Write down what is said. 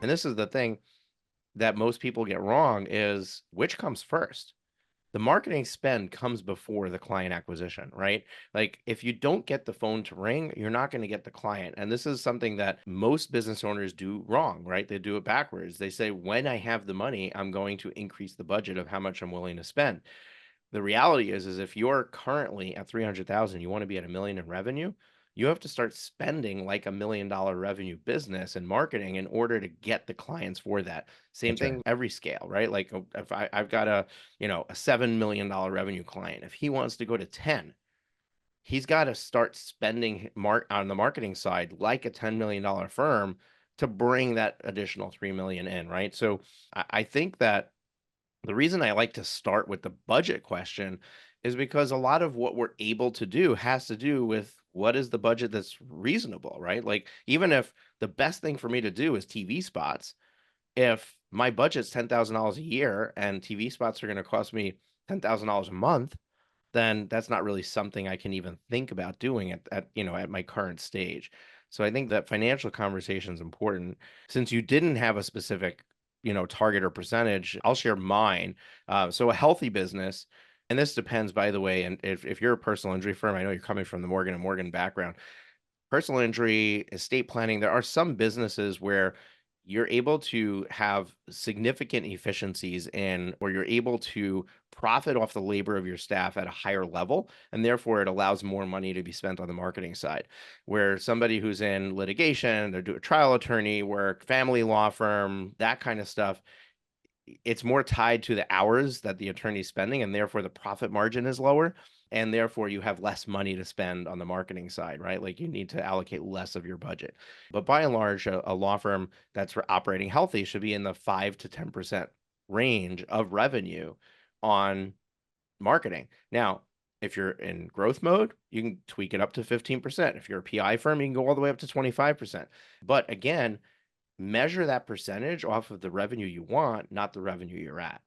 And this is the thing that most people get wrong is which comes first? The marketing spend comes before the client acquisition, right? Like if you don't get the phone to ring, you're not going to get the client. And this is something that most business owners do wrong, right? They do it backwards. They say, when I have the money, I'm going to increase the budget of how much I'm willing to spend. The reality is if you're currently at 300,000, you want to be at 1 million in revenue, you have to start spending like $1 million revenue business and marketing in order to get the clients for that. Same That's right. thing, every scale, right? Like if I've got a $7 million revenue client, if he wants to go to 10, he's got to start spending on the marketing side like a $10 million firm to bring that additional 3 million in, right? So I think that the reason I like to start with the budget question is because a lot of what we're able to do has to do with what is the budget that's reasonable, right? Like, even if the best thing for me to do is TV spots, if my budget's $10,000 a year and TV spots are going to cost me $10,000 a month, then that's not really something I can even think about doing at my current stage. So I think that financial conversation is important. Since you didn't have a specific, target or percentage, I'll share mine. So a healthy business, and this depends, by the way, and if you're a personal injury firm, I know you're coming from the Morgan and Morgan background. Personal injury, estate planning, there are some businesses where you're able to have significant efficiencies in where you're able to profit off the labor of your staff at a higher level, and therefore it allows more money to be spent on the marketing side. Where somebody who's in litigation, they're doing trial attorney work, family law firm, that kind of stuff, it's more tied to the hours that the attorney's spending, and therefore the profit margin is lower, and therefore you have less money to spend on the marketing side, right? Like you need to allocate less of your budget. But by and large, a law firm that's operating healthy should be in the 5 to 10% range of revenue on marketing. Now, if you're in growth mode, you can tweak it up to 15%. If you're a PI firm, you can go all the way up to 25%. But again, measure that percentage off of the revenue you want, not the revenue you're at.